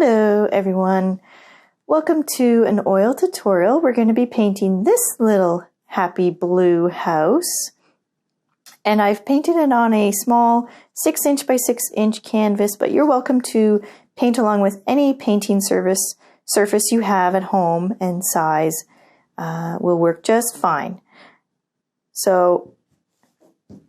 Hello everyone, welcome to an oil tutorial. We're going to be painting this little happy blue house, and I've painted it on a small 6" by 6" canvas, but you're welcome to paint along with any painting surface you have at home, and size will work just fine. So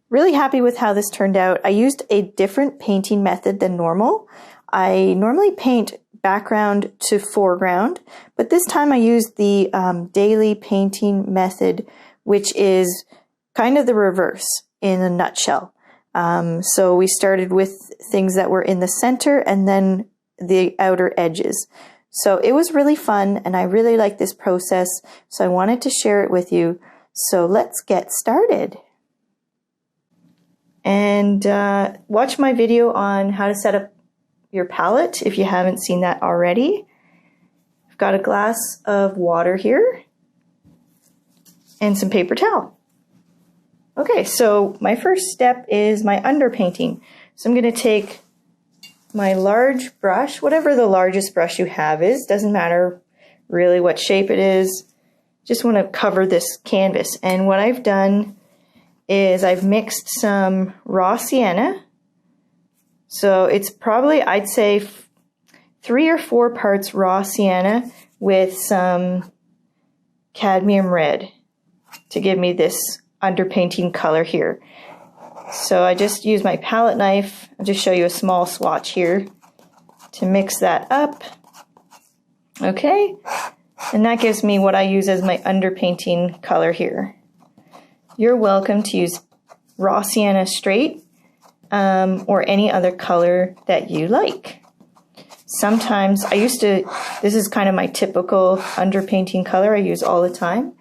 really happy with how this turned out. I used a different painting method than normal. I normally paint background to foreground, but this time I used the daily painting method, which is kind of the reverse in a nutshell. So we started with things that were in the center and then the outer edges. So it was really fun and I really like this process, so I wanted to share it with you. So let's get started. And watch my video on how to set up your palette if you haven't seen that already. I've got a glass of water here and some paper towel. Okay, so my first step is my underpainting. So I'm going to take my large brush, whatever the largest brush you have is, doesn't matter really what shape it is, just want to cover this canvas. And what I've done is I've mixed some raw sienna. So it's probably, I'd say 3 or 4 parts raw sienna with some cadmium red to give me this underpainting color here. So I just use my palette knife. I'll just show you a small swatch here to mix that up. Okay, and that gives me what I use as my underpainting color here. You're welcome to use raw sienna straight, or any other color that you like. Sometimes this is kind of my typical underpainting color I use all the time,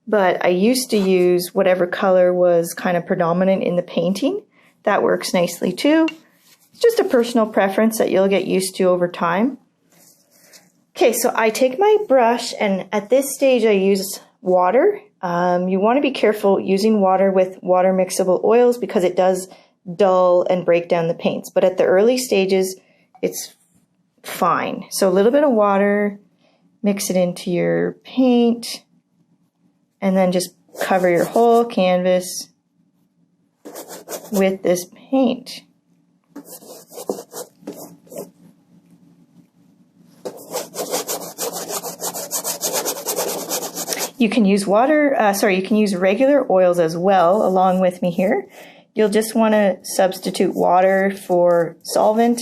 but I used to use whatever color was kind of predominant in the painting. That works nicely too. It's just a personal preference that you'll get used to over time. Okay, so I take my brush and at this stage I use water. You want to be careful using water with water mixable oils because it does dull and break down the paints, but at the early stages it's fine. So a little bit of water, mix it into your paint, and then just cover your whole canvas with this paint. You can use you can use regular oils as well along with me here. You'll just want to substitute water for solvent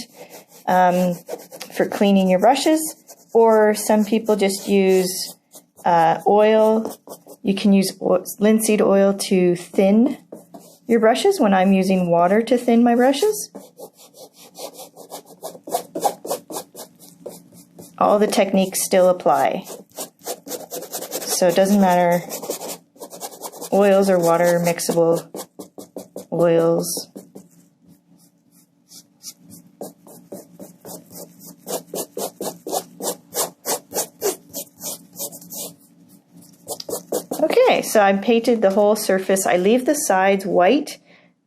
for cleaning your brushes, or some people just use oil. You can use linseed oil to thin your brushes when I'm using water to thin my brushes. All the techniques still apply. So it doesn't matter, oils or water mixable oils. Okay, so I painted the whole surface. I leave the sides white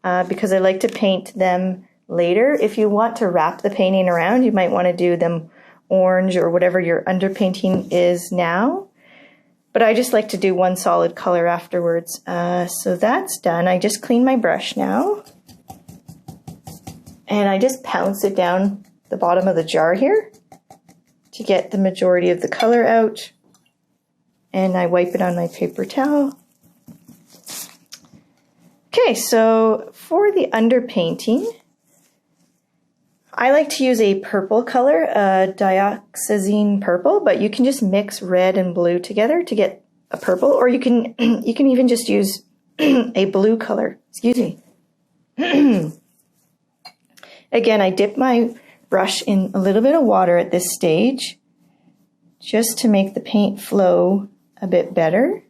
because I like to paint them later. If you want to wrap the painting around, you might want to do them orange or whatever your underpainting is now. But I just like to do one solid color afterwards. So that's done. I just clean my brush now. And I just pounce it down the bottom of the jar here to get the majority of the color out. And I wipe it on my paper towel. Okay, so for the underpainting, I like to use a purple color, dioxazine purple, but you can just mix red and blue together to get a purple, or you can even just use a blue color. Excuse me. Again, I dip my brush in a little bit of water at this stage, just to make the paint flow a bit better.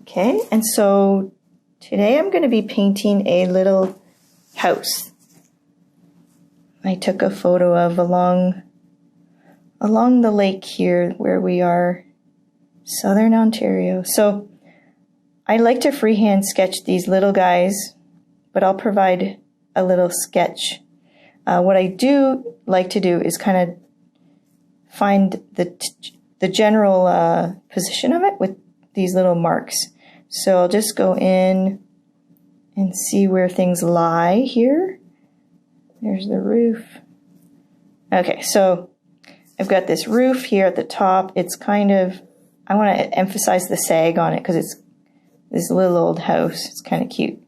Okay, and so today I'm going to be painting a little house. I took a photo of along the lake here where we are, Southern Ontario. So I like to freehand sketch these little guys, but I'll provide a little sketch. What I do like to do is kind of find the general position of it with these little marks. So I'll just go in and see where things lie here. There's the roof. Okay, so I've got this roof here at the top. It's kind of, I want to emphasize the sag on it because it's this little old house. It's kind of cute.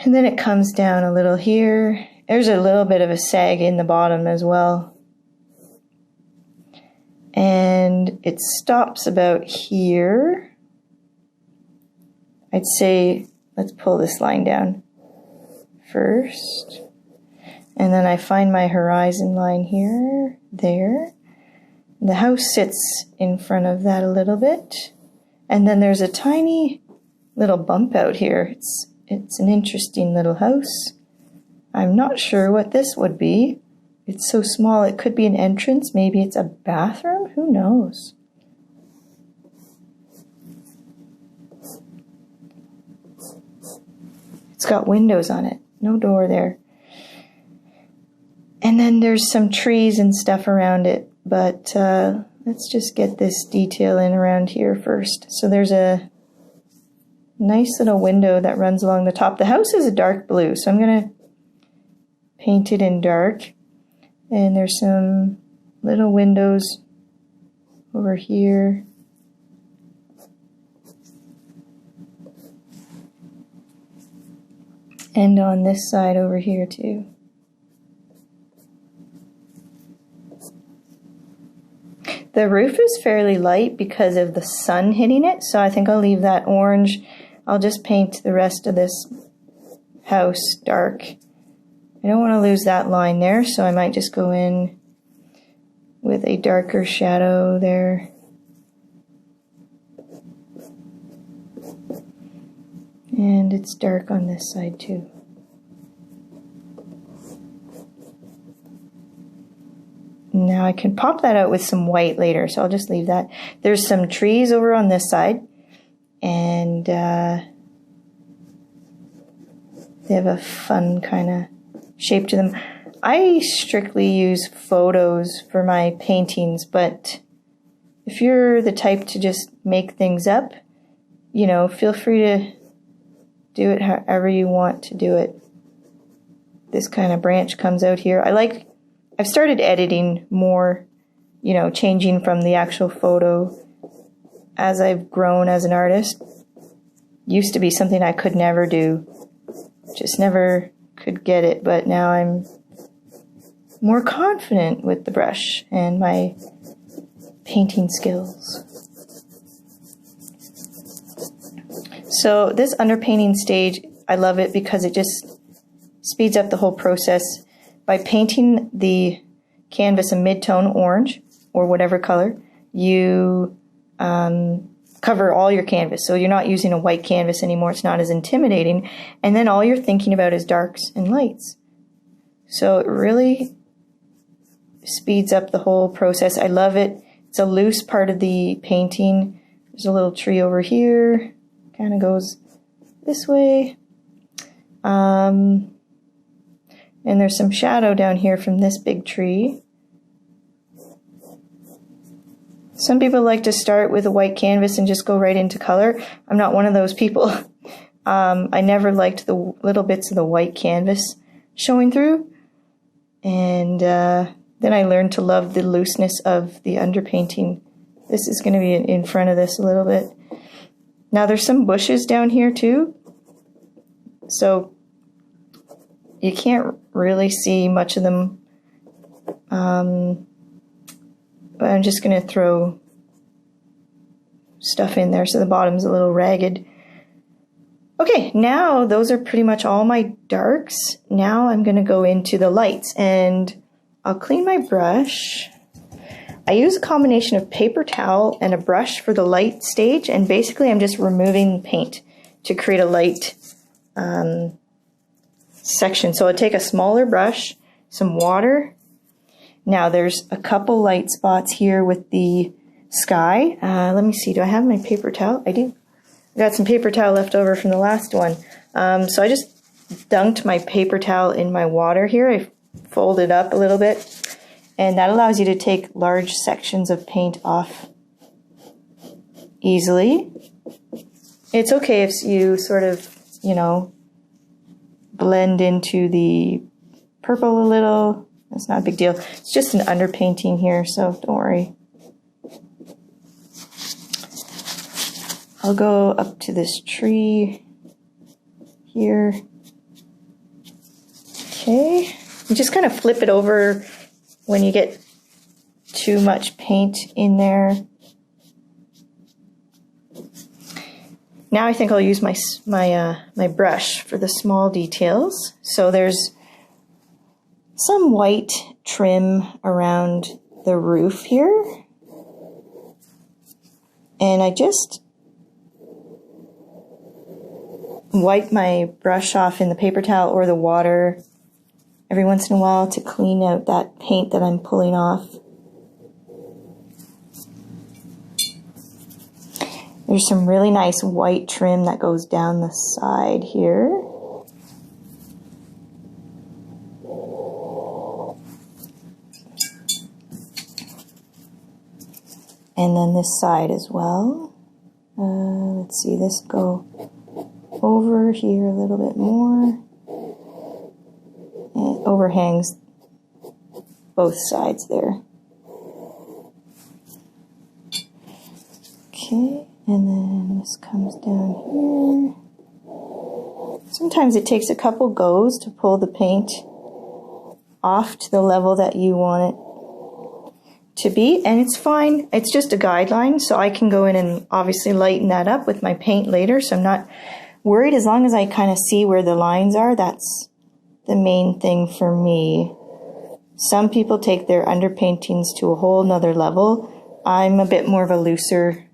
And then it comes down a little here. There's a little bit of a sag in the bottom as well. And it stops about here. I'd say, let's pull this line down first. And then I find my horizon line here, there. The house sits in front of that a little bit. And then there's a tiny little bump out here. It's an interesting little house. I'm not sure what this would be. It's so small, it could be an entrance. Maybe it's a bathroom, who knows? It's got windows on it, no door there. And then there's some trees and stuff around it, but let's just get this detail in around here first. So there's a nice little window that runs along the top. The house is a dark blue, so I'm going to paint it in dark. And there's some little windows over here. And on this side over here too. The roof is fairly light because of the sun hitting it, so I think I'll leave that orange. I'll just paint the rest of this house dark. I don't want to lose that line there, so I might just go in with a darker shadow there. And it's dark on this side too. Now I can pop that out with some white later, so I'll just leave that. There's some trees over on this side, and they have a fun kind of shape to them. I strictly use photos for my paintings, but if you're the type to just make things up, you know, feel free to do it however you want to do it. This kind of branch comes out here. I've started editing more, you know, changing from the actual photo as I've grown as an artist. Used to be something I could never do. Just never could get it, but now I'm more confident with the brush and my painting skills. So this underpainting stage, I love it because it just speeds up the whole process. By painting the canvas a mid-tone orange or whatever color, you cover all your canvas. So you're not using a white canvas anymore. It's not as intimidating. And then all you're thinking about is darks and lights. So it really speeds up the whole process. I love it. It's a loose part of the painting. There's a little tree over here. Kind of goes this way. And there's some shadow down here from this big tree. Some people like to start with a white canvas and just go right into color. I'm not one of those people. I never liked the little bits of the white canvas showing through. And then I learned to love the looseness of the underpainting. This is going to be in front of this a little bit. Now there's some bushes down here too. So you can't really see much of them. But I'm just going to throw stuff in there so the bottom's a little ragged. Okay, now those are pretty much all my darks. Now I'm going to go into the lights, and I'll clean my brush. I use a combination of paper towel and a brush for the light stage, and basically I'm just removing paint to create a light section. So I'll take a smaller brush, some water. Now there's a couple light spots here with the sky. Let me see, do I have my paper towel? I do. I got some paper towel left over from the last one. So I just dunked my paper towel in my water here. I folded up a little bit. And that allows you to take large sections of paint off easily. It's okay if you sort of, you know, blend into the purple a little. It's not a big deal. It's just an underpainting here, so don't worry. I'll go up to this tree here. Okay. You just kind of flip it over when you get too much paint in there. Now I think I'll use my brush for the small details. So there's some white trim around the roof here. And I just wipe my brush off in the paper towel or the water every once in a while to clean out that paint that I'm pulling off. There's some really nice white trim that goes down the side here. And then this side as well. Let's see, this go over here a little bit more. It overhangs both sides there. Okay, and then this comes down here. Sometimes it takes a couple goes to pull the paint off to the level that you want it to be, and it's fine. It's just a guideline, so I can go in and obviously lighten that up with my paint later, so I'm not worried. As long as I kind of see where the lines are, that's the main thing for me. Some people take their underpaintings to a whole nother level. I'm a bit more of a looser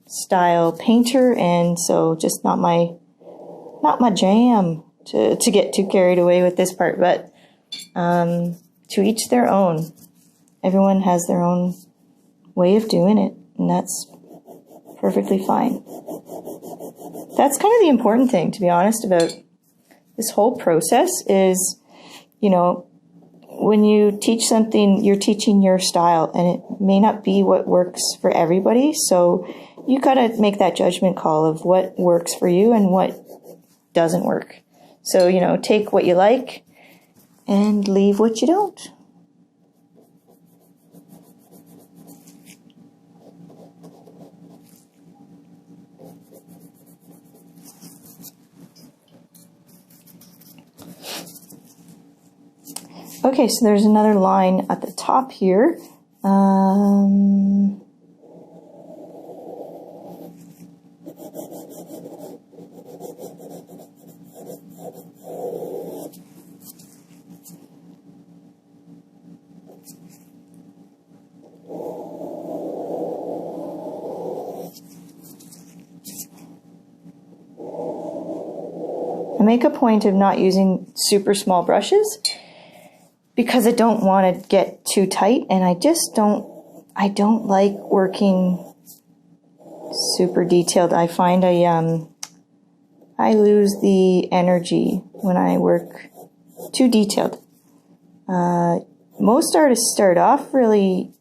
style painter, and so just not my jam to get too carried away with this part, but to each their own. Everyone has their own way of doing it, and that's perfectly fine. That's kind of the important thing, to be honest, about this whole process is, you know, when you teach something, you're teaching your style, and it may not be what works for everybody, so you gotta make that judgment call of what works for you and what doesn't work. So, you know, take what you like and leave what you don't. Okay, so there's another line at the top here. I make a point of not using super small brushes because I don't want to get too tight, and I don't like working super detailed. I find I lose the energy when I work too detailed. Most artists start off really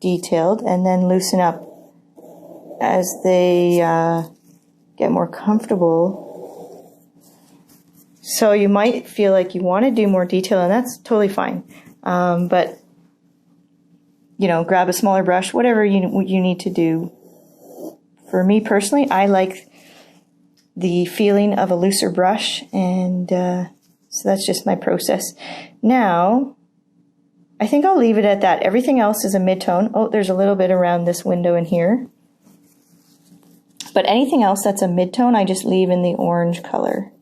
detailed and then loosen up as they get more comfortable. So you might feel like you want to do more detail, and that's totally fine. But, you know, grab a smaller brush, whatever you need to do. For me personally, I like the feeling of a looser brush, and so that's just my process. Now, I think I'll leave it at that. Everything else is a mid-tone. Oh, there's a little bit around this window in here. But anything else that's a mid-tone, I just leave in the orange color,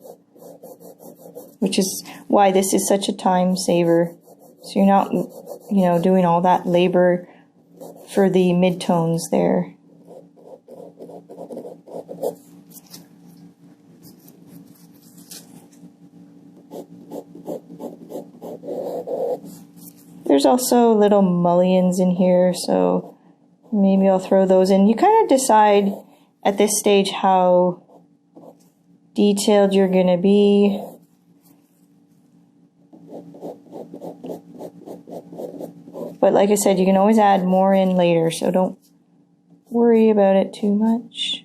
which is why this is such a time saver. So you're not, you know, doing all that labor for the midtones there. There's also little mullions in here, so maybe I'll throw those in. You kind of decide at this stage how detailed you're going to be. But like I said, you can always add more in later, so don't worry about it too much.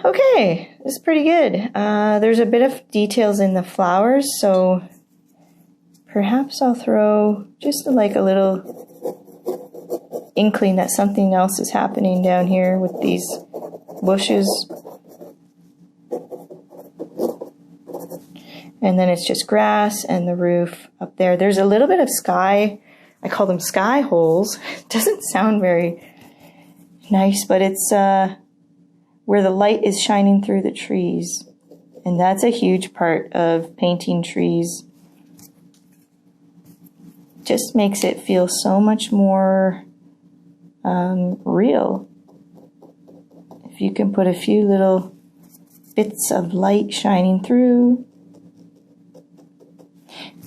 Okay, this is pretty good. There's a bit of details in the flowers, so perhaps I'll throw just like a little inkling that something else is happening down here with these bushes. And then it's just grass and the roof up there. There's a little bit of sky. I call them sky holes. It doesn't sound very nice, but it's where the light is shining through the trees. And that's a huge part of painting trees. Just makes it feel so much more real. If you can put a few little bits of light shining through.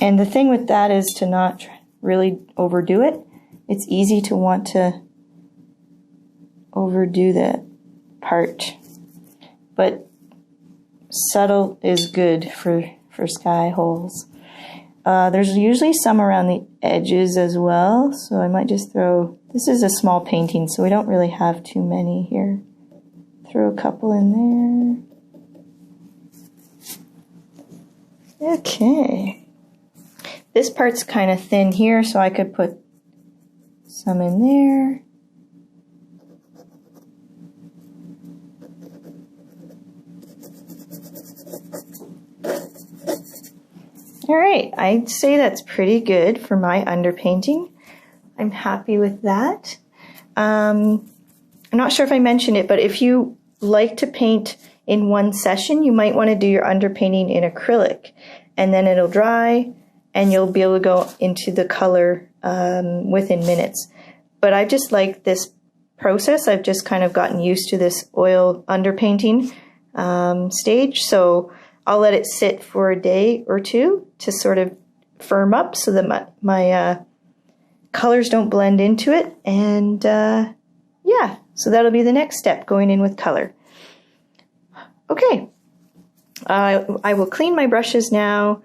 And the thing with that is to not really overdo it. It's easy to want to overdo that part. But subtle is good for sky holes. There's usually some around the edges as well, so I might just throw, this is a small painting, so we don't really have too many here. Throw a couple in there. Okay. This part's kind of thin here, so I could put some in there. All right, I'd say that's pretty good for my underpainting. I'm happy with that. I'm not sure if I mentioned it, but if you like to paint in one session, you might want to do your underpainting in acrylic, and then it'll dry, and you'll be able to go into the color within minutes. But I just like this process. I've just kind of gotten used to this oil underpainting stage, so I'll let it sit for a day or two to sort of firm up so that my colors don't blend into it. And yeah, so that'll be the next step, going in with color. Okay, I will clean my brushes now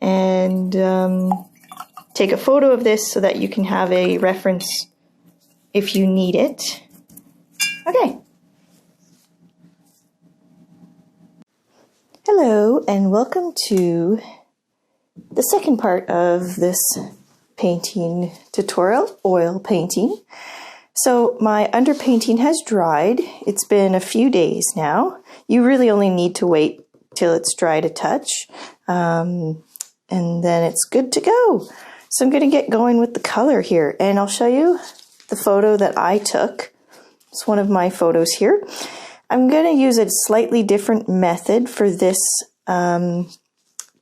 and take a photo of this so that you can have a reference if you need it. Okay. Hello and welcome to the second part of this painting tutorial, oil painting. So my underpainting has dried. It's been a few days now. You really only need to wait till it's dry to touch. And then it's good to go. So I'm going to get going with the color here, and I'll show you the photo that I took. It's one of my photos here. I'm going to use a slightly different method for this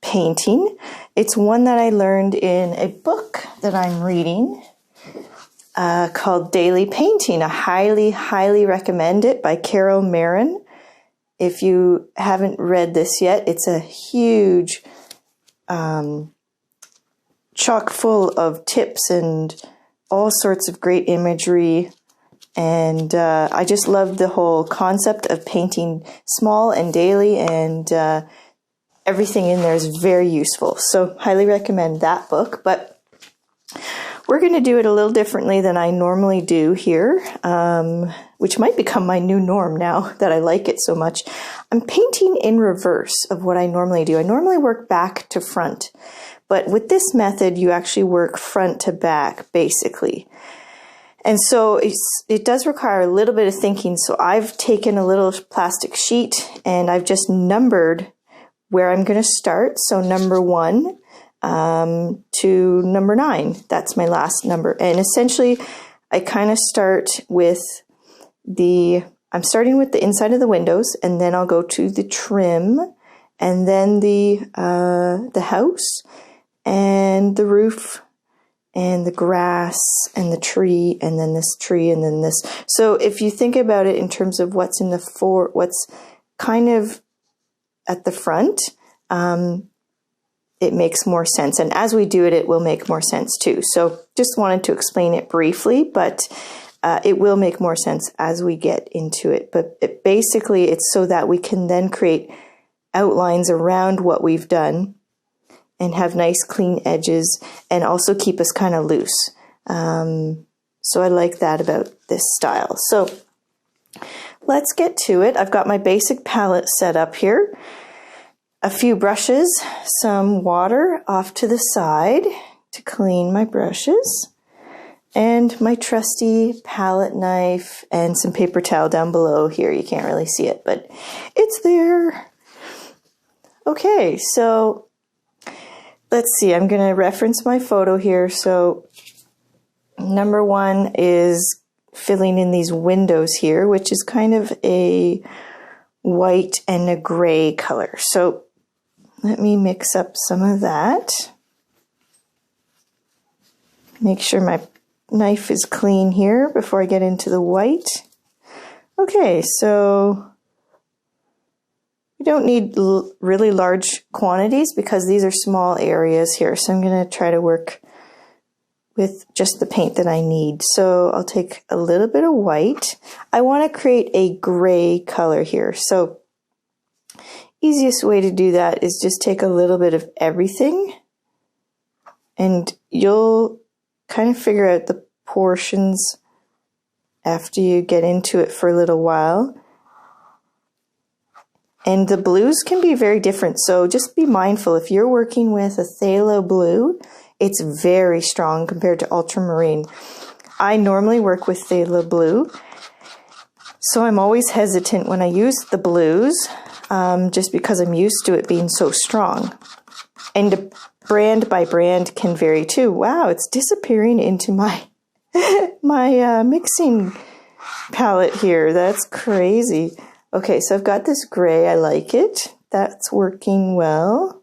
painting. It's one that I learned in a book that I'm reading called Daily Painting. I highly, highly recommend it, by Carol Marin. If you haven't read this yet, it's a huge chock full of tips and all sorts of great imagery. And I just love the whole concept of painting small and daily, and everything in there is very useful. So highly recommend that book. But we're going to do it a little differently than I normally do here, which might become my new norm now that I like it so much. I'm painting in reverse of what I normally do. I normally work back to front, but with this method, you actually work front to back, basically. And so it does require a little bit of thinking. So I've taken a little plastic sheet and I've just numbered where I'm going to start. So number 1 to number 9, that's my last number. And essentially I kind of start with I'm starting with the inside of the windows, and then I'll go to the trim, and then the house and the roof and the grass and the tree, and then this tree, and then this. So if you think about it in terms of what's in what's kind of at the front, it makes more sense. And as we do it, it will make more sense too. So just wanted to explain it briefly, but it will make more sense as we get into it. But basically, it's so that we can then create outlines around what we've done and have nice clean edges and also keep us kind of loose. So I like that about this style. So let's get to it. I've got my basic palette set up here. A few brushes, some water off to the side to clean my brushes, and my trusty palette knife and some paper towel down below here. You can't really see it, but it's there. Okay, so let's see. I'm going to reference my photo here. So number one is filling in these windows here, which is kind of a white and a gray color. So let me mix up some of that. Make sure my knife is clean here before I get into the white. Okay, so we don't need really large quantities because these are small areas here. So I'm going to try to work with just the paint that I need. So I'll take a little bit of white. I want to create a gray color here. So easiest way to do that is just take a little bit of everything, and you'll kind of figure out the portions after you get into it for a little while. And the blues can be very different, so just be mindful. If you're working with a phthalo blue, it's very strong compared to ultramarine. I normally work with phthalo blue, so I'm always hesitant when I use the blues, just because I'm used to it being so strong. And brand by brand can vary too. Wow, it's disappearing into my mixing palette here. That's crazy. Okay, so I've got this gray. I like it. That's working well.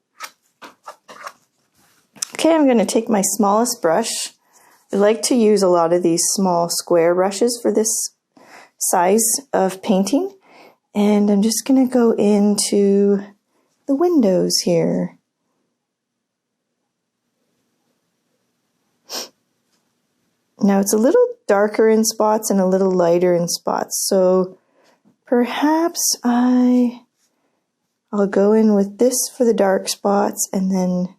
Okay, I'm going to take my smallest brush. I like to use a lot of these small square brushes for this size of painting. And I'm just going to go into the windows here. Now it's a little darker in spots and a little lighter in spots. So perhaps I'll go in with this for the dark spots, and then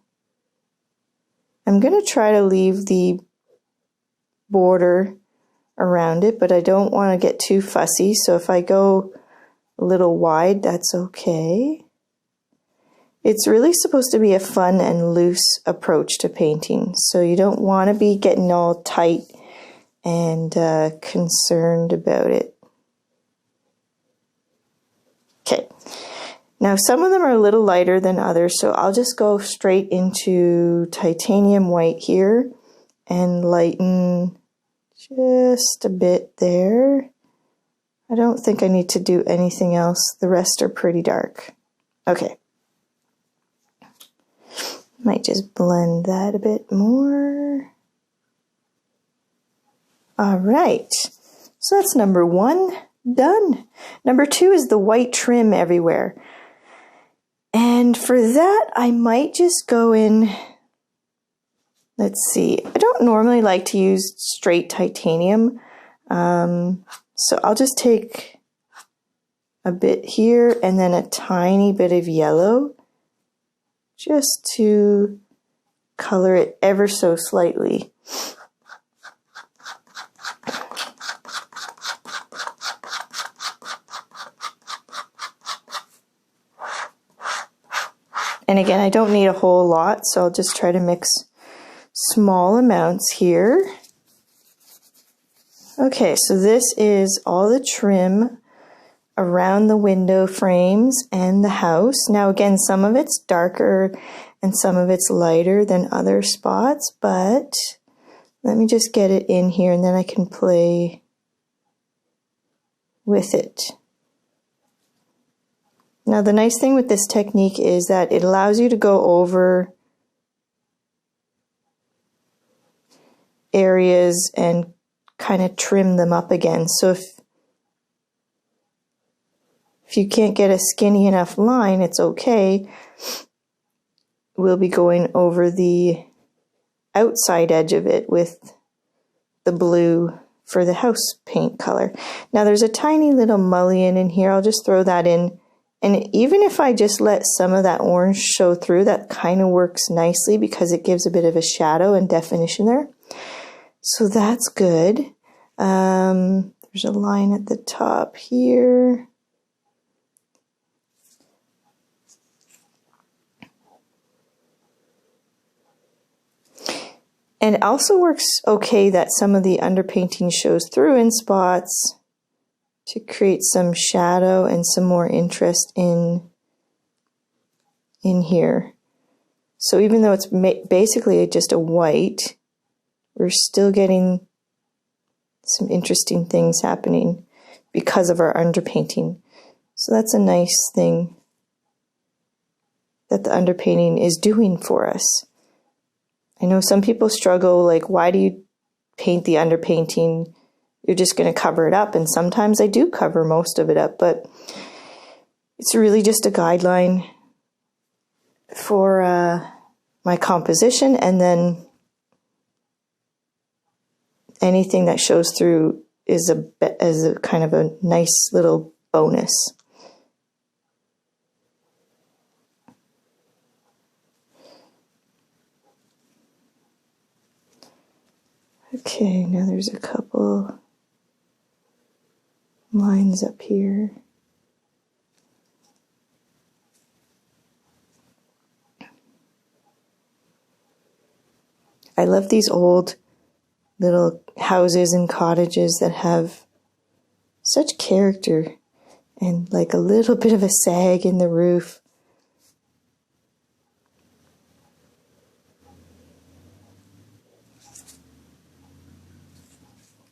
I'm going to try to leave the border around it, but I don't want to get too fussy. So if I go a little wide, that's okay. It's really supposed to be a fun and loose approach to painting. So you don't want to be getting all tight and concerned about it. Okay. Now some of them are a little lighter than others, so I'll just go straight into titanium white here and lighten just a bit there. I don't think I need to do anything else. The rest are pretty dark. Okay. Might just blend that a bit more. All right. So that's number one done. Number two is the white trim everywhere. And for that, I might just go in, let's see, I don't normally like to use straight titanium. So I'll just take a bit here and then a tiny bit of yellow just to color it ever so slightly. And again, I don't need a whole lot, so I'll just try to mix small amounts here. Okay, so this is all the trim around the window frames and the house. Now again, some of it's darker and some of it's lighter than other spots, but let me just get it in here and then I can play with it. Now the nice thing with this technique is that it allows you to go over areas and kind of trim them up again. So if you can't get a skinny enough line, it's okay. We'll be going over the outside edge of it with the blue for the house paint color. Now there's a tiny little mullion in here. I'll just throw that in And even if I just let some of that orange show through, that kind of works nicely because it gives a bit of a shadow and definition there. So that's good. There's a line at the top here. And it also works okay that some of the underpainting shows through in spots to create some shadow and some more interest in here. So even though it's basically just a white, we're still getting some interesting things happening because of our underpainting. So that's a nice thing that the underpainting is doing for us. I know some people struggle, like, why do you paint the underpainting? You're just going to cover it up. And sometimes I do cover most of it up, but it's really just a guideline for my composition. And then anything that shows through is a kind of a nice little bonus. Okay, now there's a couple lines up here. I love these old little houses and cottages that have such character and like a little bit of a sag in the roof.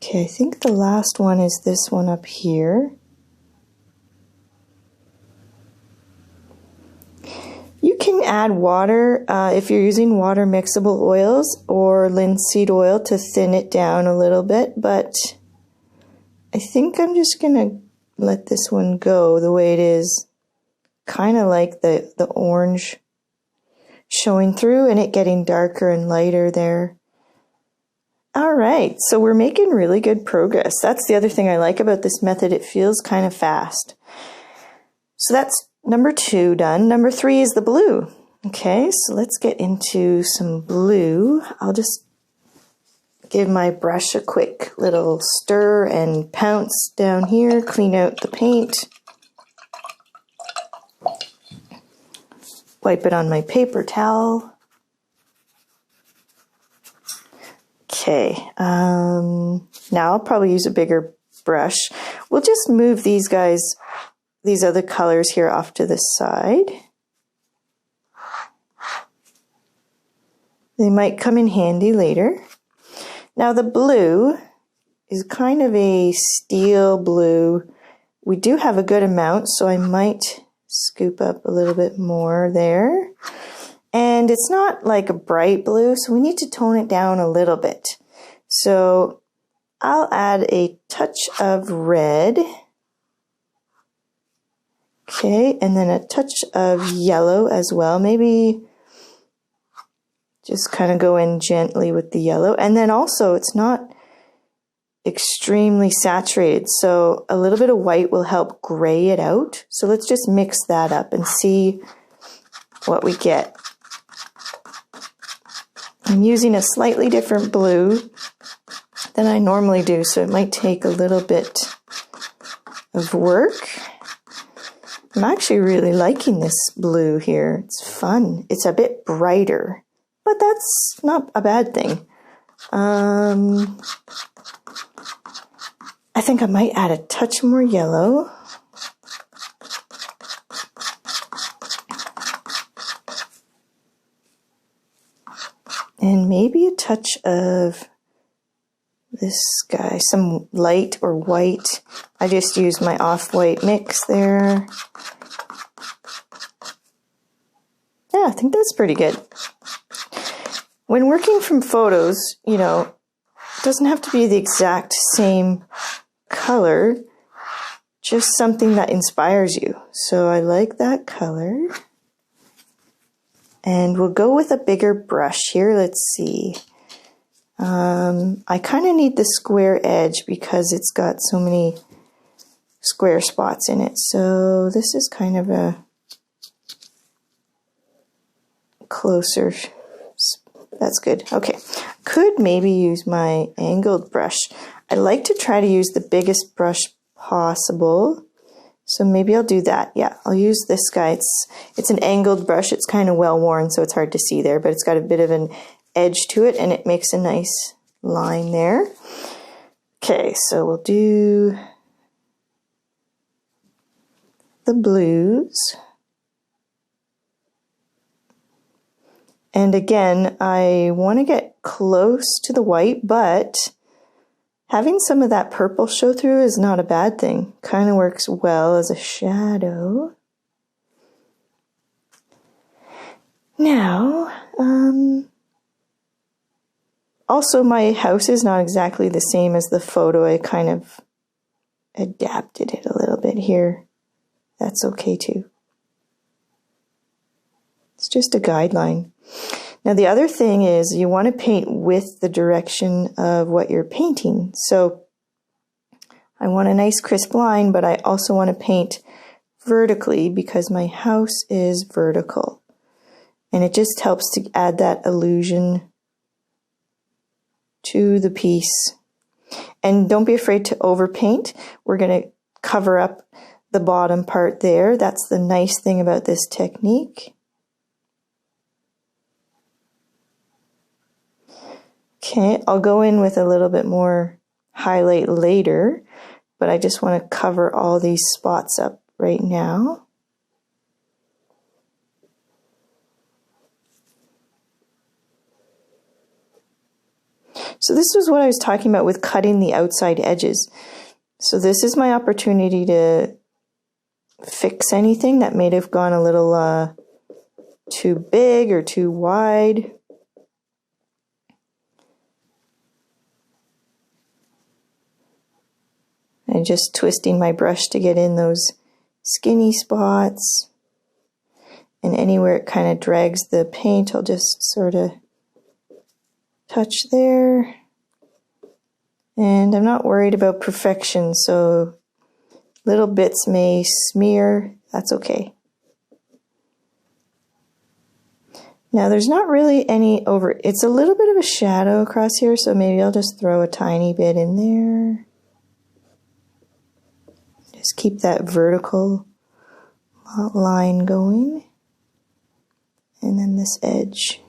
Okay, I think the last one is this one up here. You can add water if you're using water mixable oils or linseed oil to thin it down a little bit, but I think I'm just going to let this one go the way it is. Kind of like the orange showing through and it getting darker and lighter there. All right, so we're making really good progress. That's the other thing I like about this method. It feels kind of fast. So that's number 2 done. Number 3 is the blue. Okay, so let's get into some blue. I'll just give my brush a quick little stir and pounce down here, clean out the paint. Wipe it on my paper towel. Okay, now I'll probably use a bigger brush. We'll just move these guys, these other colors here off to the side. They might come in handy later. Now the blue is kind of a steel blue. We do have a good amount, so I might scoop up a little bit more there. And it's not like a bright blue, so we need to tone it down a little bit. So I'll add a touch of red. Okay, and then a touch of yellow as well. Maybe just kind of go in gently with the yellow. And then also it's not extremely saturated, so a little bit of white will help gray it out. So let's just mix that up and see what we get. I'm using a slightly different blue than I normally do, so it might take a little bit of work. I'm actually really liking this blue here. It's fun. It's a bit brighter, but that's not a bad thing. I think I might add a touch more yellow. And maybe a touch of this guy, some light or white. I just used my off-white mix there. Yeah, I think that's pretty good. When working from photos, you know, it doesn't have to be the exact same color, just something that inspires you. So I like that color. And we'll go with a bigger brush here. Let's see. I kind of need the square edge because it's got so many square spots in it. So this is kind of a closer, that's good. Okay, could maybe use my angled brush. I like to try to use the biggest brush possible. So maybe I'll do that. Yeah, I'll use this guy. It's an angled brush. It's kind of well worn, so it's hard to see there, but it's got a bit of an edge to it, and it makes a nice line there. Okay, so we'll do the blues. And again, I want to get close to the white, but having some of that purple show through is not a bad thing. Kind of works well as a shadow. Now, also my house is not exactly the same as the photo. I kind of adapted it a little bit here. That's okay too. It's just a guideline. Now the other thing is you want to paint with the direction of what you're painting. So I want a nice crisp line, but I also want to paint vertically because my house is vertical. And it just helps to add that illusion to the piece. And don't be afraid to overpaint. We're going to cover up the bottom part there. That's the nice thing about this technique. Okay, I'll go in with a little bit more highlight later, but I just want to cover all these spots up right now. So this was what I was talking about with cutting the outside edges. So this is my opportunity to fix anything that may have gone a little too big or too wide. And just twisting my brush to get in those skinny spots. And anywhere it kind of drags the paint, I'll just sort of touch there. And I'm not worried about perfection, so little bits may smear. That's okay. Now there's not really any it's a little bit of a shadow across here, so maybe I'll just throw a tiny bit in there. Just keep that vertical line going. And then this edge.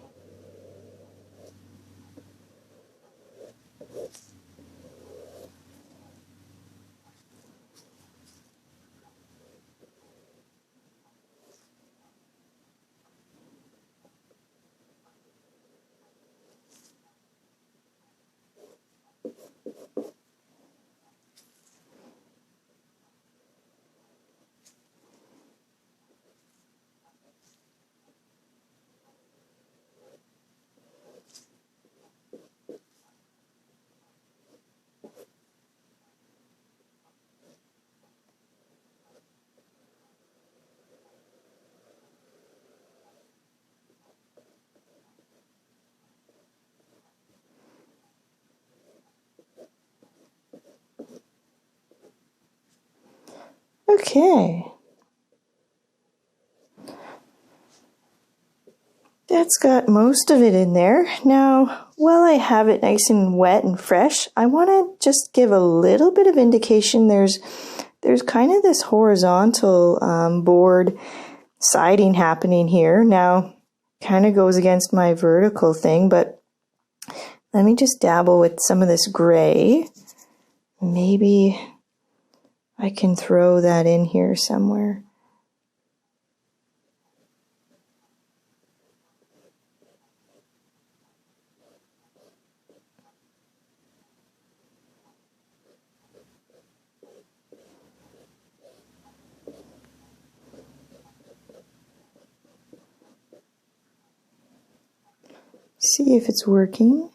Okay. That's got most of it in there. Now, while I have it nice and wet and fresh, I want to just give a little bit of indication there's kind of this horizontal board siding happening here. Now, kind of goes against my vertical thing, but let me just dabble with some of this gray. Maybe I can throw that in here somewhere. See if it's working.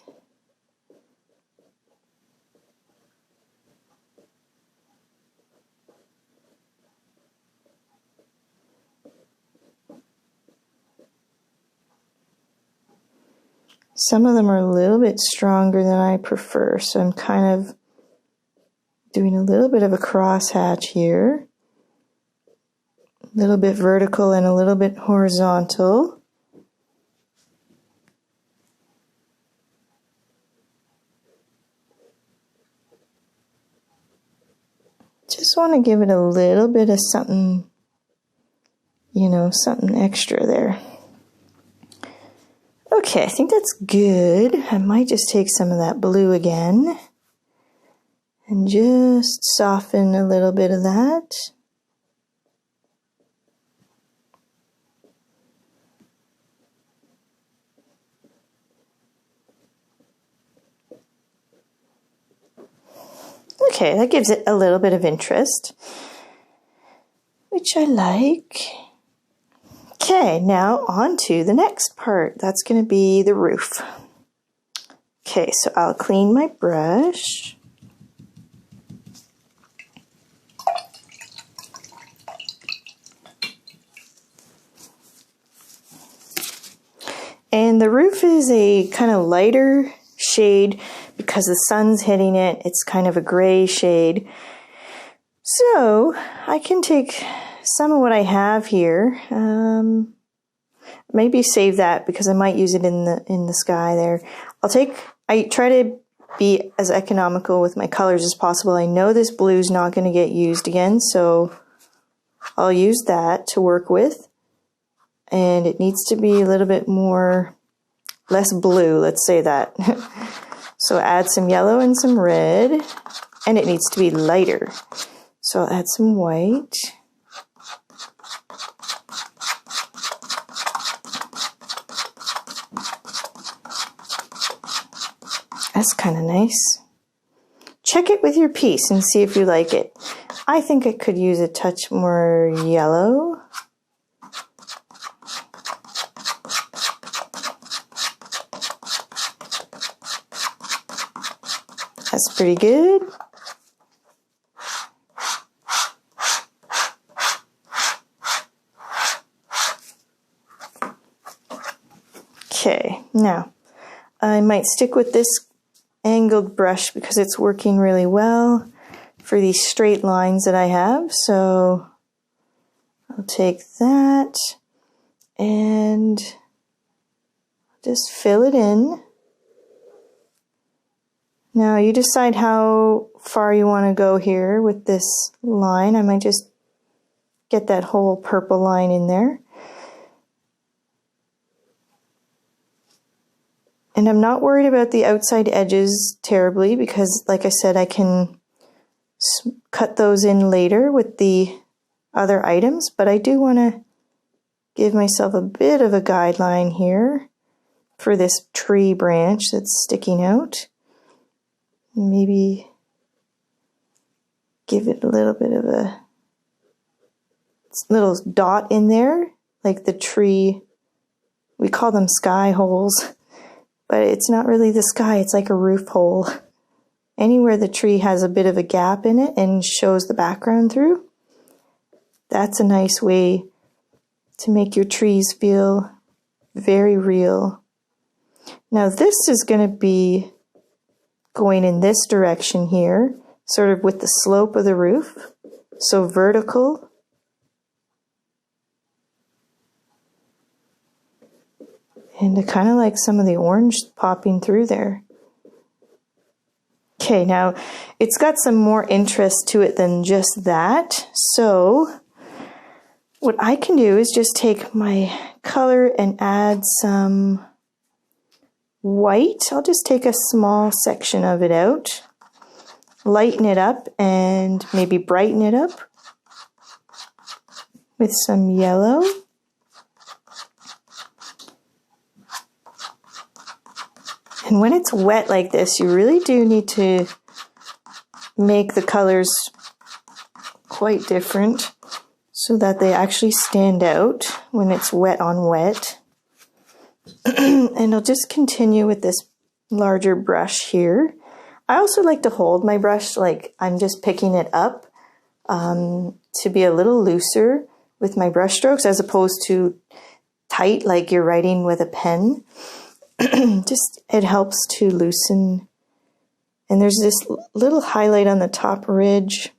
Some of them are a little bit stronger than I prefer, so I'm kind of Doing a little bit of a crosshatch here. A little bit vertical and a little bit horizontal. Just want to give it a little bit of something, you know, something extra there. Okay, I think that's good. I might just take some of that blue again and just soften a little bit of that. Okay, that gives it a little bit of interest, which I like. Okay, now on to the next part. That's going to be the roof. Okay, so I'll clean my brush. And the roof is a kind of lighter shade because the sun's hitting it. It's kind of a gray shade. So I can take some of what I have here. Maybe save that because I might use it in the sky there. I try to be as economical with my colors as possible. I know this blue is not going to get used again, so I'll use that to work with. And it needs to be a little bit less blue, let's say that. So add some yellow and some red, and it needs to be lighter. So I'll add some white. That's kind of nice. Check it with your piece and see if you like it. I think I could use a touch more yellow. That's pretty good. Okay, now I might stick with this angled brush because it's working really well for these straight lines that I have. So I'll take that and just fill it in. Now you decide how far you want to go here with this line. I might just get that whole purple line in there. And I'm not worried about the outside edges terribly because, like I said, I can cut those in later with the other items, but I do want to give myself a bit of a guideline here for this tree branch that's sticking out. Maybe give it a little bit of a little dot in there, like the tree. We call them sky holes, but it's not really the sky, it's like a roof hole. Anywhere the tree has a bit of a gap in it and shows the background through, that's a nice way to make your trees feel very real. Now this is going to be going in this direction here, sort of with the slope of the roof, so vertical. And I kind of like some of the orange popping through there. Okay, now it's got some more interest to it than just that. So what I can do is just take my color and add some white. I'll just take a small section of it out, lighten it up, and maybe brighten it up with some yellow. And when it's wet like this, you really do need to make the colors quite different so that they actually stand out when it's wet on wet. And I'll just continue with this larger brush here. I also like to hold my brush like I'm just picking it up to be a little looser with my brush strokes as opposed to tight like you're writing with a pen. Just it helps to loosen And there's this little highlight on the top ridge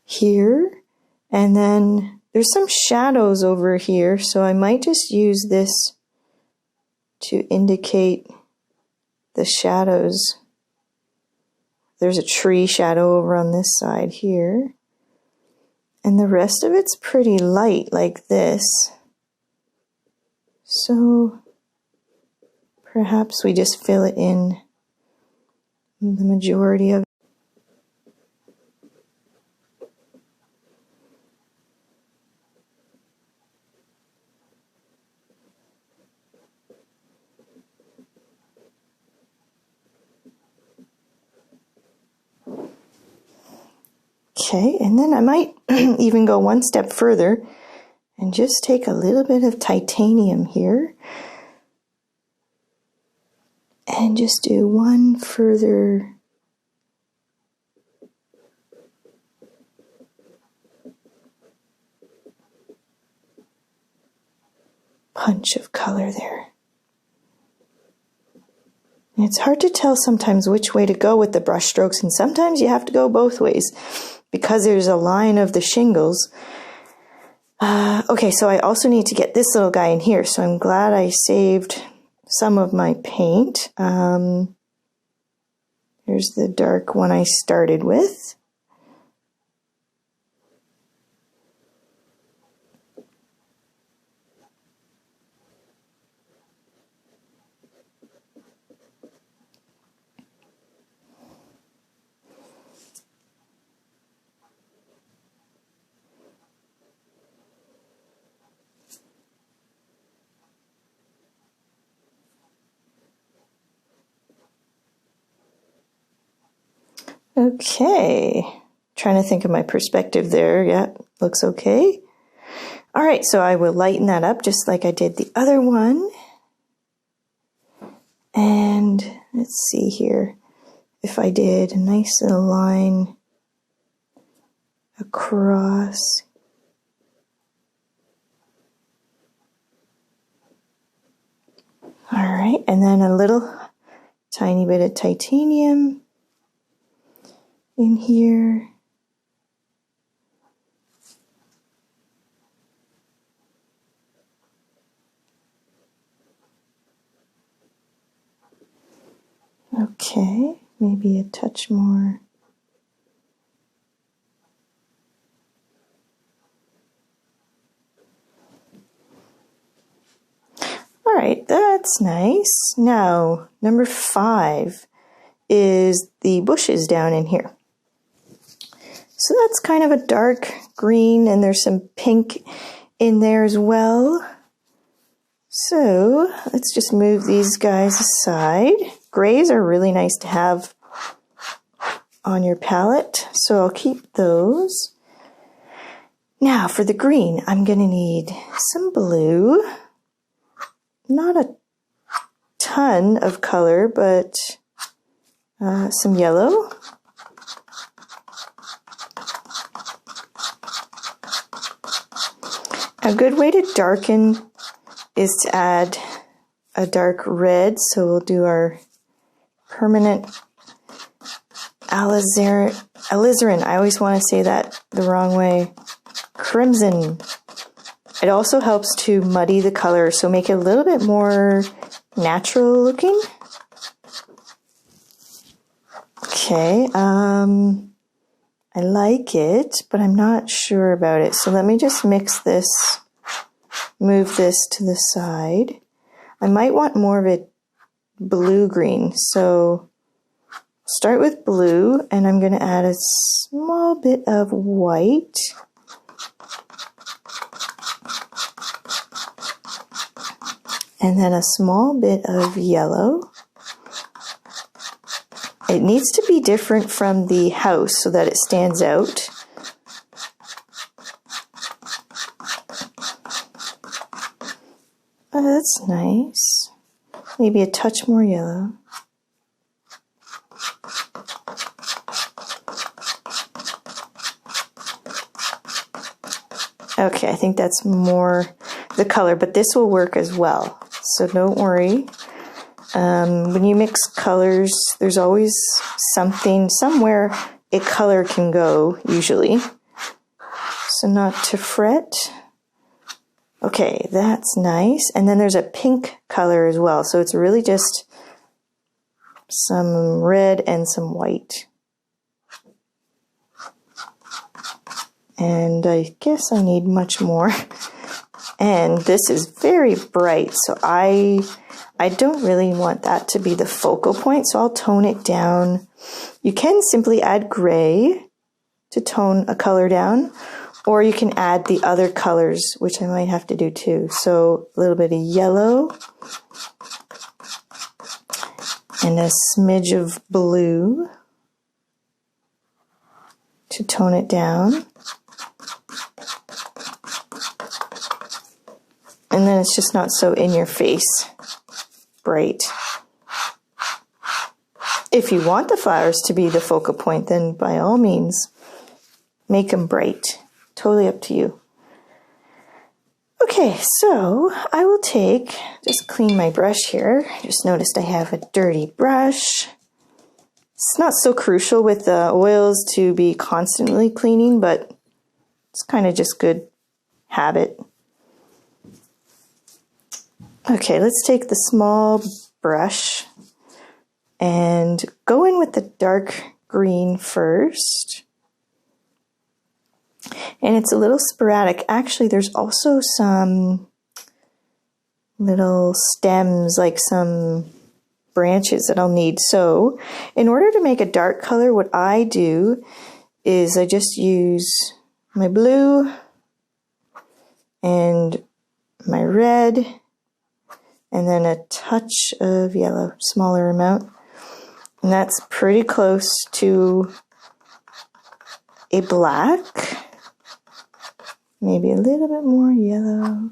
here. And then there's some shadows over here, so I might just use this to indicate the shadows. There's a tree shadow over on this side here. And the rest of it's pretty light like this. So perhaps we just fill it in the majority of it. Okay, and then I might even go one step further and just take a little bit of titanium here and just do one further punch of color there. And it's hard to tell sometimes which way to go with the brush strokes, and sometimes you have to go both ways because there's a line of the shingles. Okay, so I also need to get this little guy in here, so I'm glad I saved some of my paint. Here's the dark one I started with. Okay, trying to think of my perspective there. Yeah, looks okay. All right, so I will lighten that up just like I did the other one. And let's see here. If I did a nice little line across. All right, and then a little tiny bit of titanium in here. Okay, maybe a touch more. All right, that's nice. Now, number 5 is the bushes down in here. So that's kind of a dark green, and there's some pink in there as well. So let's just move these guys aside. Grays are really nice to have on your palette, so I'll keep those. Now for the green, I'm going to need some blue. Not a ton of color, but some yellow. A good way to darken is to add a dark red, so we'll do our permanent alizarin. I always want to say that the wrong way. Crimson. It also helps to muddy the color, so make it a little bit more natural looking. Okay, I like it, but I'm not sure about it. So let me just mix this, move this to the side. I might want more of a blue-green, so start with blue, and I'm going to add a small bit of white. And then a small bit of yellow. It needs to be different from the house so that it stands out. Oh, that's nice. Maybe a touch more yellow. Okay, I think that's more the color, but this will work as well. So don't worry. When you mix colors, there's always something, somewhere a color can go, usually. So not to fret. Okay, that's nice. And then there's a pink color as well. So it's really just some red and some white. And I guess I need much more. And this is very bright, so I don't really want that to be the focal point, so I'll tone it down. You can simply add gray to tone a color down, or you can add the other colors, which I might have to do too. So a little bit of yellow and a smidge of blue to tone it down. And then it's just not so in your face bright. If you want the flowers to be the focal point, then by all means, make them bright. Totally up to you. Okay, so I will just clean my brush here. Just noticed I have a dirty brush. It's not so crucial with the oils to be constantly cleaning, but it's kind of just good habit. Okay, let's take the small brush and go in with the dark green first. And it's a little sporadic. Actually, there's also some little stems, like some branches that I'll need. So in order to make a dark color, what I do is I just use my blue and my red, and then a touch of yellow, smaller amount. And that's pretty close to a black. Maybe a little bit more yellow.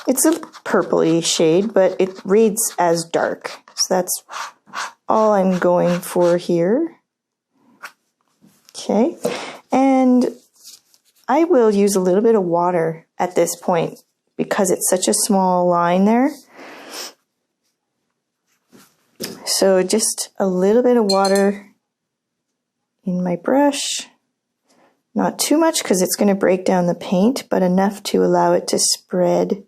It's a purpley shade, but it reads as dark. So that's all I'm going for here. Okay, and I will use a little bit of water at this point because it's such a small line there. So just a little bit of water in my brush. Not too much because it's going to break down the paint, but enough to allow it to spread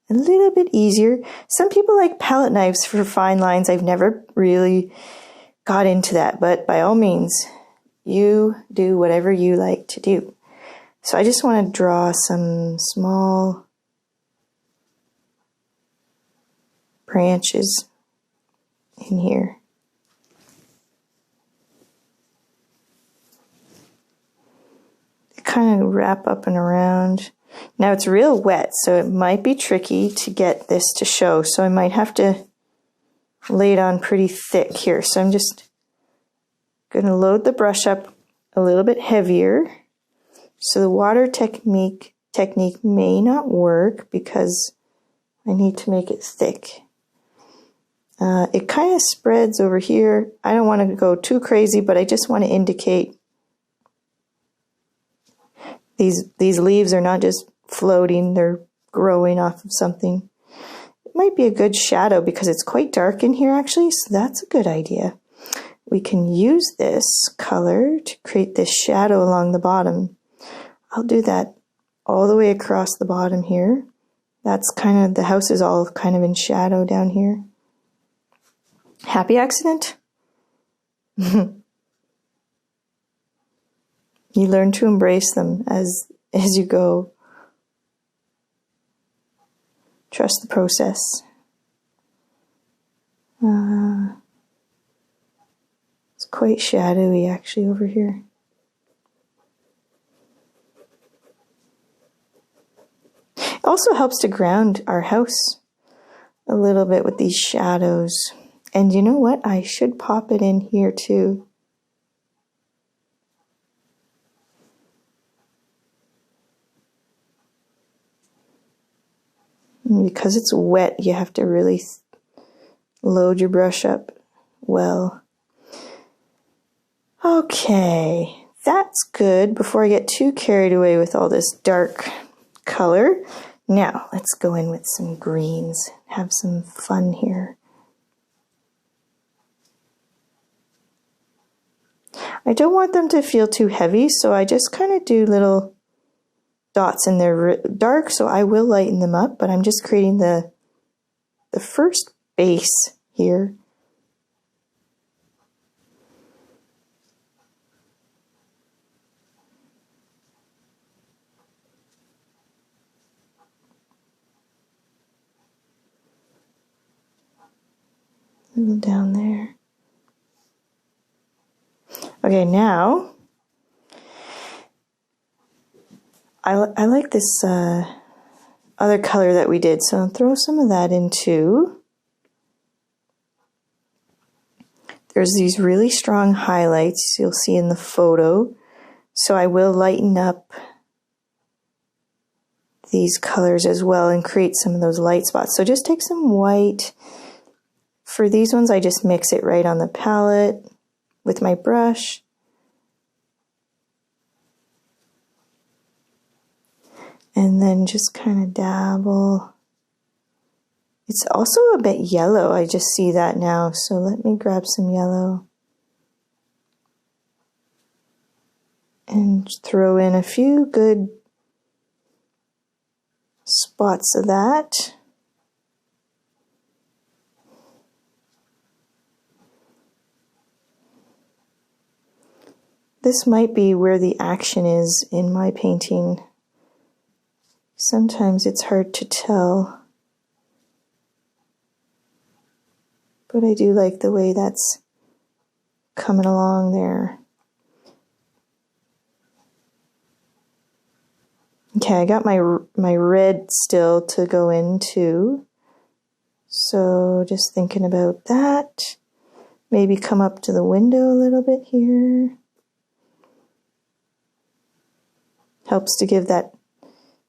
a little bit easier. Some people like palette knives for fine lines. I've never really got into that, but by all means, you do whatever you like to do. So I just want to draw some small branches in here. They kind of wrap up and around. Now it's real wet, so it might be tricky to get this to show. So I might have to lay it on pretty thick here. So I'm just going to load the brush up a little bit heavier. So the water technique may not work because I need to make it thick. It kind of spreads over here. I don't want to go too crazy, but I just want to indicate these leaves are not just floating, they're growing off of something. It might be a good shadow because it's quite dark in here actually, so that's a good idea. We can use this color to create this shadow along the bottom. I'll do that all the way across the bottom here. That's kind of, the house is all kind of in shadow down here. Happy accident? You learn to embrace them as you go. Trust the process. It's quite shadowy actually over here. It also helps to ground our house a little bit with these shadows. And you know what? I should pop it in here too. And because it's wet, you have to really load your brush up well. Okay, that's good before I get too carried away with all this dark color. Now, let's go in with some greens, have some fun here. I don't want them to feel too heavy, so I just kind of do little dots in there dark, so I will lighten them up, but I'm just creating the first base here. A little down there. Okay, now I like this other color that we did, so I'll throw some of that in too. There's these really strong highlights you'll see in the photo, so I will lighten up these colors as well and create some of those light spots. So just take some white. For these ones, I just mix it right on the palette with my brush. And then just kind of dabble. It's also a bit yellow, I just see that now, so let me grab some yellow. And throw in a few good spots of that. This might be where the action is in my painting. Sometimes it's hard to tell, but I do like the way that's coming along there. Okay, I got my red still to go into, so just thinking about that. Maybe come up to the window a little bit here. Helps to give that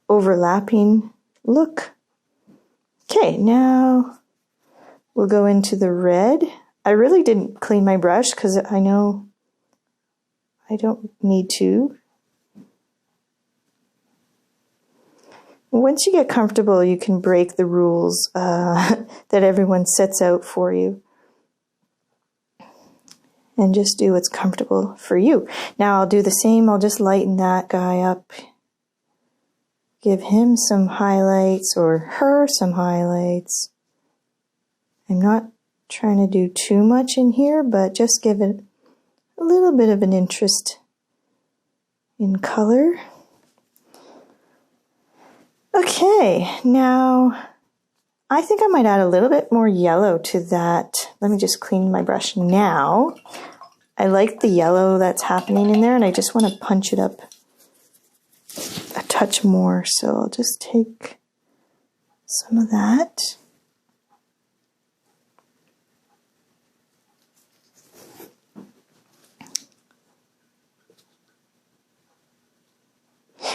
overlapping look. Okay, now we'll go into the red. I really didn't clean my brush because I know I don't need to. Once you get comfortable, you can break the rules that everyone sets out for you. And just do what's comfortable for you. Now I'll do the same. I'll just lighten that guy up. Give him some highlights or her some highlights. I'm not trying to do too much in here, but just give it a little bit of an interest in color. Okay, now I think I might add a little bit more yellow to that. Let me just clean my brush now. I like the yellow that's happening in there, and I just want to punch it up a touch more. So I'll just take some of that.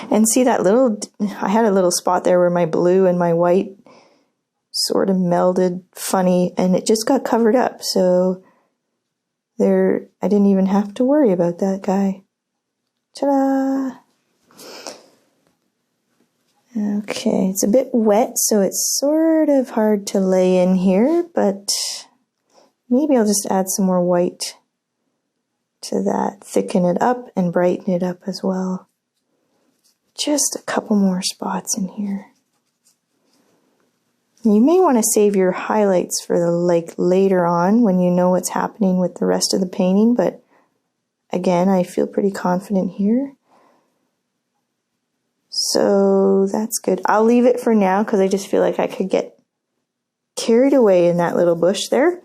And see that little, I had a little spot there where my blue and my white sort of melded funny, and it just got covered up, so there I didn't even have to worry about that guy. Ta-da! Okay, it's a bit wet, so it's sort of hard to lay in here, but maybe I'll just add some more white to that, thicken it up and brighten it up as well. Just a couple more spots in here. You may want to save your highlights for the later on when you know what's happening with the rest of the painting, but again, I feel pretty confident here. So that's good. I'll leave it for now because I just feel like I could get carried away in that little bush there.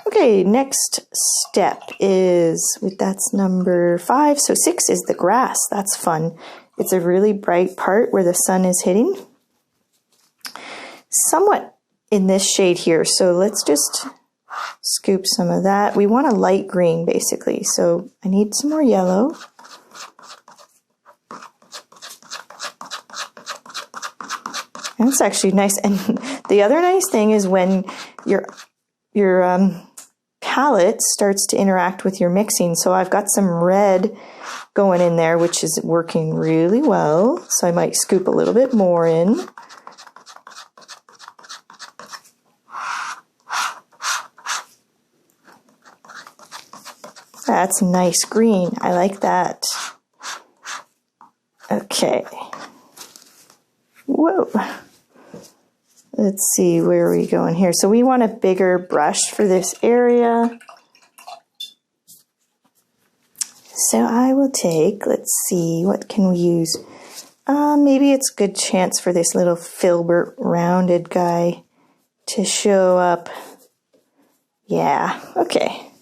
Okay, next step is, that's number 5, so 6 is the grass. That's fun. It's a really bright part where the sun is hitting. Somewhat in this shade here, so let's just scoop some of that. We want a light green basically, so I need some more yellow. That's actually nice. And the other nice thing is when your palette starts to interact with your mixing. So I've got some red going in there, which is working really well. So I might scoop a little bit more in. That's nice green. I like that. Okay. Whoa. Let's see, where are we going here? So we want a bigger brush for this area. So I will take, let's see, what can we use? Maybe it's a good chance for this little filbert rounded guy to show up. Yeah, okay.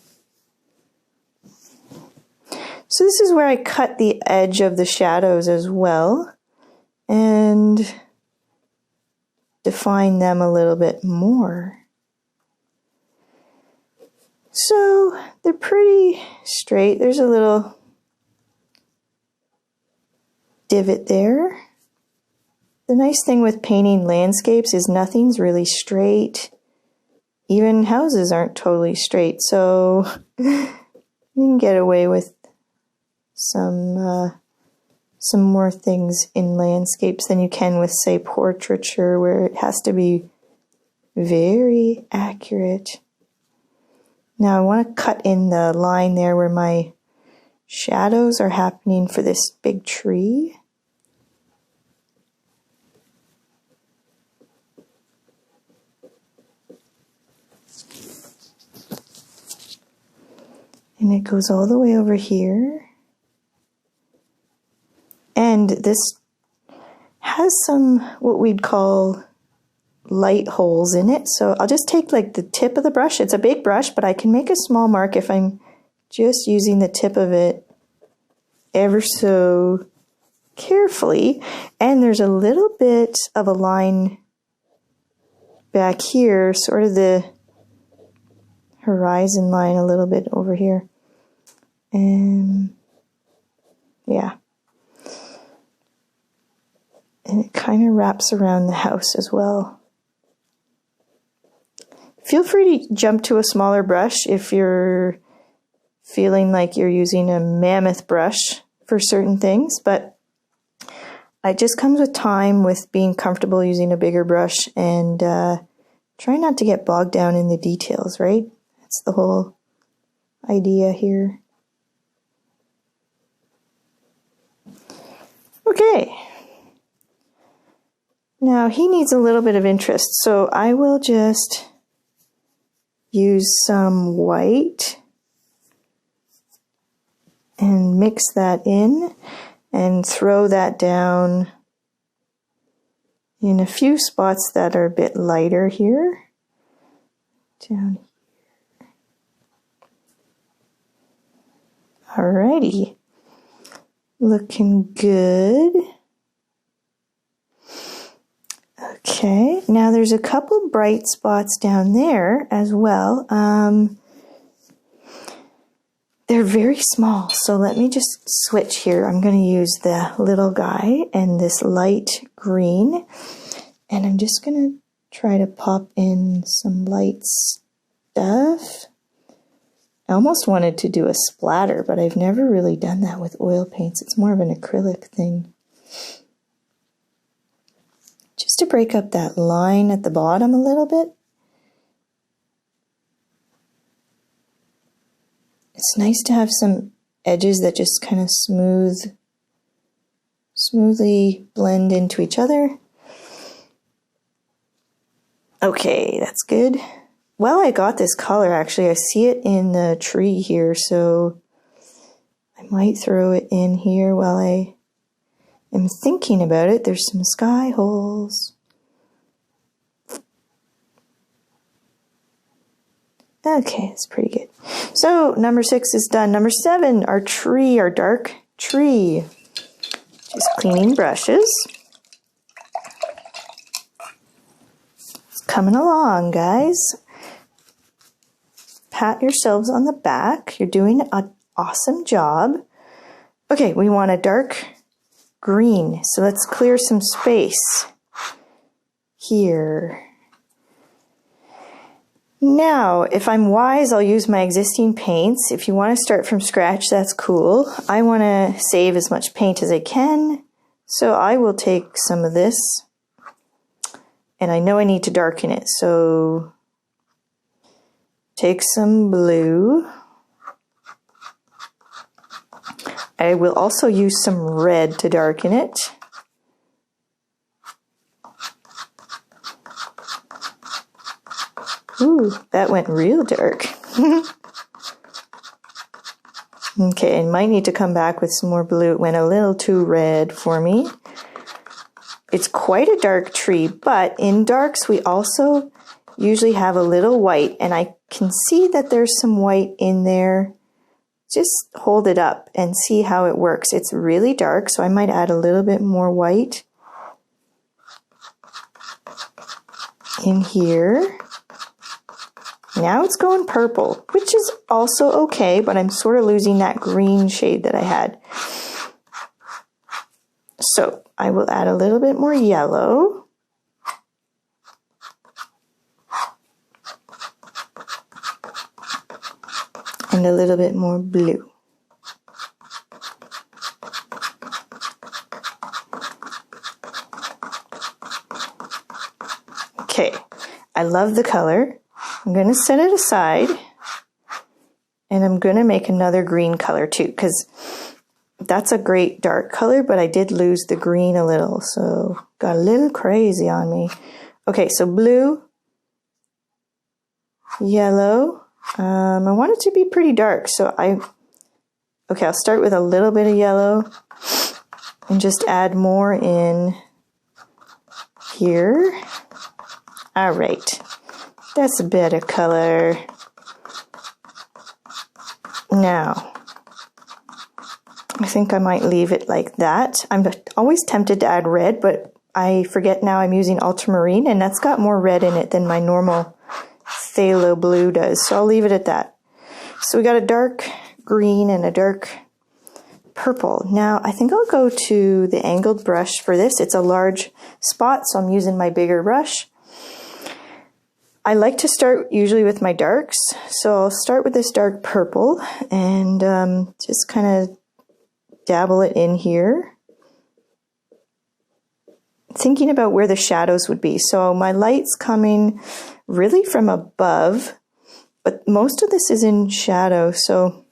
So this is where I cut the edge of the shadows as well and define them a little bit more. So they're pretty straight. There's a little divot there. The nice thing with painting landscapes is nothing's really straight. Even houses aren't totally straight, so you can get away with some more things in landscapes than you can with, say, portraiture, where it has to be very accurate. Now I want to cut in the line there where my shadows are happening for this big tree. And it goes all the way over here. And this has some what we'd call light holes in it. So I'll just take like the tip of the brush. It's a big brush, but I can make a small mark if I'm just using the tip of it ever so carefully. And there's a little bit of a line back here, sort of the horizon line a little bit over here. And yeah. And it kind of wraps around the house as well. Feel free to jump to a smaller brush if you're feeling like you're using a mammoth brush for certain things, but it just comes with time, with being comfortable using a bigger brush, and try not to get bogged down in the details, right? That's the whole idea here. Okay. Now he needs a little bit of interest, so I will just use some white and mix that in and throw that down in a few spots that are a bit lighter here. Down here. Alrighty. Looking good. Okay, now there's a couple bright spots down there as well. They're very small, so let me just switch here. I'm going to use the little guy and this light green, and I'm just going to try to pop in some light stuff. I almost wanted to do a splatter, but I've never really done that with oil paints. It's more of an acrylic thing. Just to break up that line at the bottom a little bit. It's nice to have some edges that just kind of smoothly blend into each other. Okay, that's good. Well, I got this color actually. I see it in the tree here, so I might throw it in here while I am thinking about it. There's some sky holes. Okay, that's pretty good. So number 6 is done. Number 7, our tree, our dark tree. Just cleaning brushes. It's coming along, guys. Pat yourselves on the back. You're doing an awesome job. Okay, we want a dark green. So let's clear some space here. Now, if I'm wise, I'll use my existing paints. If you want to start from scratch, that's cool. I want to save as much paint as I can, so I will take some of this, and I know I need to darken it, so take some blue, I will also use some red to darken it. Ooh, that went real dark. Okay, I might need to come back with some more blue. It went a little too red for me. It's quite a dark tree, but in darks we also usually have a little white, and I can see that there's some white in there. Just hold it up and see how it works. It's really dark, so I might add a little bit more white in here. Now it's going purple, which is also okay, but I'm sort of losing that green shade that I had. So I will add a little bit more yellow. And a little bit more blue. Okay, I love the color. I'm going to set it aside, and I'm going to make another green color too, because that's a great dark color, but I did lose the green a little, so got a little crazy on me. Okay, so blue, yellow. I want it to be pretty dark, so I'll start with a little bit of yellow and just add more in here. All right. That's a bit of color. Now, I think I might leave it like that. I'm always tempted to add red, but I forget now I'm using ultramarine, and that's got more red in it than my normal phthalo blue does, so I'll leave it at that. So we got a dark green and a dark purple. Now, I think I'll go to the angled brush for this. It's a large spot, so I'm using my bigger brush. I like to start usually with my darks, so I'll start with this dark purple and just kind of dabble it in here. Thinking about where the shadows would be. So my light's coming really from above, but most of this is in shadow, so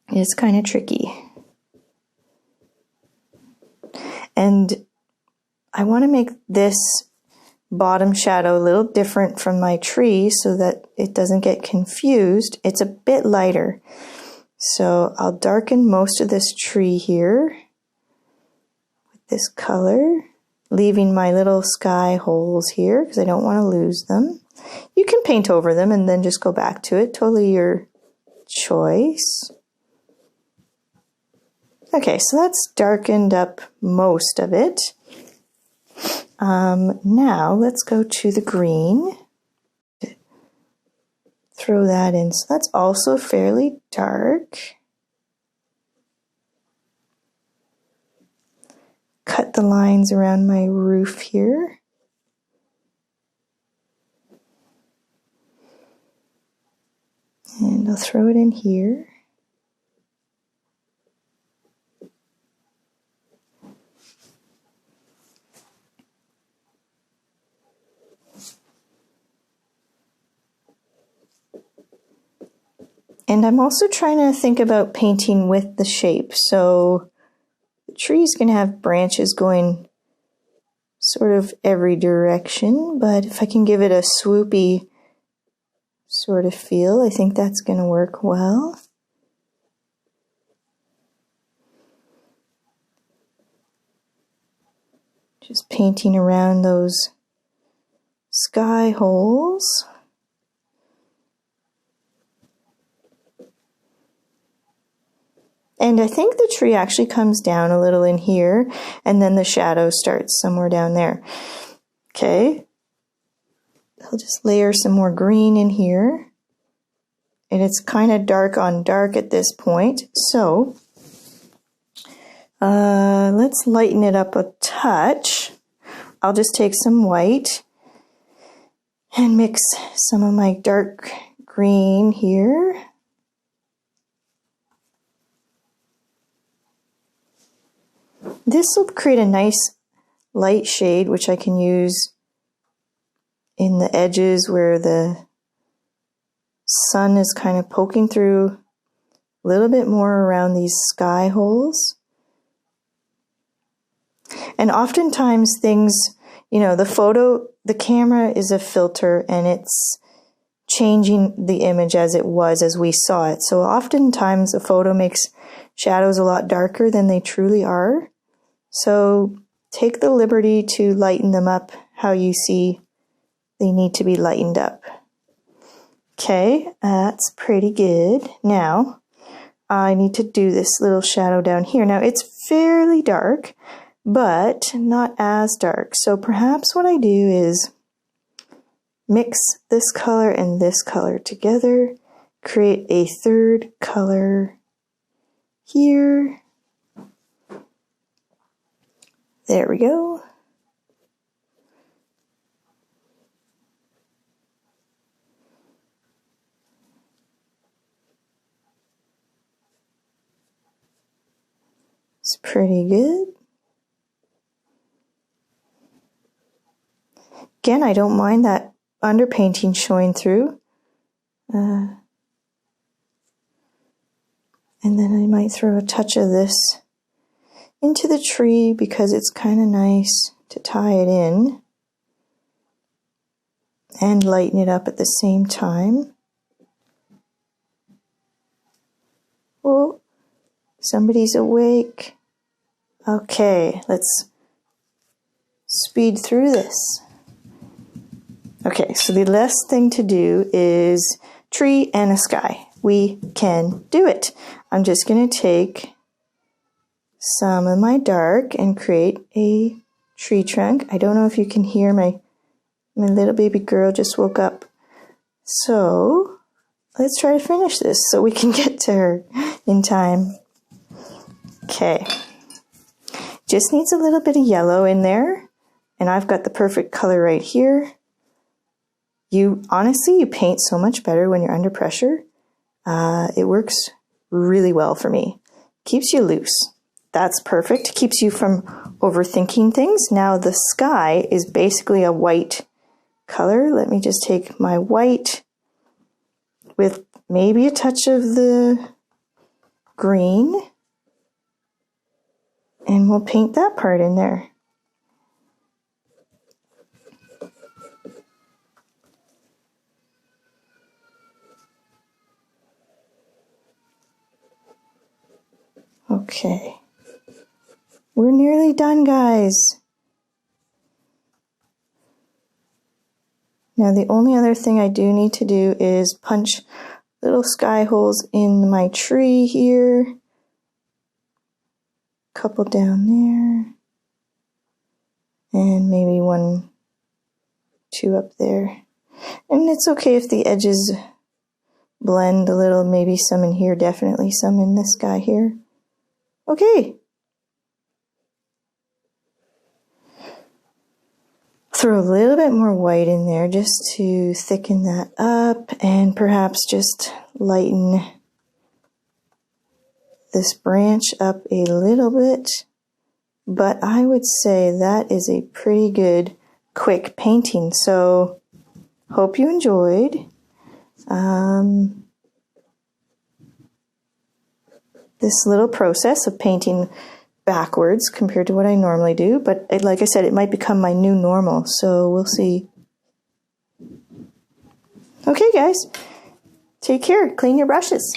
it's kind of tricky. And I want to make this bottom shadow a little different from my tree so that it doesn't get confused. It's a bit lighter. So I'll darken most of this tree here with this color, leaving my little sky holes here because I don't want to lose them. You can paint over them and then just go back to it. Totally your choice. Okay, so that's darkened up most of it. Now let's go to the green. Throw that in. So that's also fairly dark. Cut the lines around my roof here. And I'll throw it in here. And I'm also trying to think about painting with the shape. So the tree is going to have branches going sort of every direction, but if I can give it a swoopy sort of feel, I think that's going to work well. Just painting around those sky holes. And I think the tree actually comes down a little in here, and then the shadow starts somewhere down there. Okay. I'll just layer some more green in here. And it's kind of dark on dark at this point. So let's lighten it up a touch. I'll just take some white and mix some of my dark green here. This will create a nice light shade, which I can use in the edges where the sun is kind of poking through A little bit more around these sky holes. And oftentimes things, you know, the camera is a filter and it's changing the image as we saw it. So oftentimes a photo makes shadows a lot darker than they truly are. So take the liberty to lighten them up how you see they need to be lightened up. Okay, that's pretty good. Now, I need to do this little shadow down here. Now, it's fairly dark, but not as dark. So perhaps what I do is mix this color and this color together, create a third color here. There we go. It's pretty good. Again, I don't mind that underpainting showing through. And then I might throw a touch of this into the tree because it's kind of nice to tie it in and lighten it up at the same time. Oh, somebody's awake. Okay, let's speed through this. Okay, so the last thing to do is tree and a sky. We can do it. I'm just going to take some of my dark and create a tree trunk. I don't know if you can hear my little baby girl just woke up. So let's try to finish this so we can get to her in time. Okay. Just needs a little bit of yellow in there. And I've got the perfect color right here. Honestly, you paint so much better when you're under pressure. It works really well for me. Keeps you loose. That's perfect. Keeps you from overthinking things. Now the sky is basically a white color. Let me just take my white with maybe a touch of the green. And we'll paint that part in there. Okay. We're nearly done, guys. Now the only other thing I do need to do is punch little sky holes in my tree here. Couple down there. And maybe 1, 2 up there. And it's okay if the edges blend a little, maybe some in here, definitely some in this guy here. Okay. Throw a little bit more white in there just to thicken that up and perhaps just lighten this branch up a little bit. But I would say that is a pretty good quick painting. So hope you enjoyed. This little process of painting backwards compared to what I normally do, but like I said, it might become my new normal, so we'll see. Okay guys, take care, clean your brushes.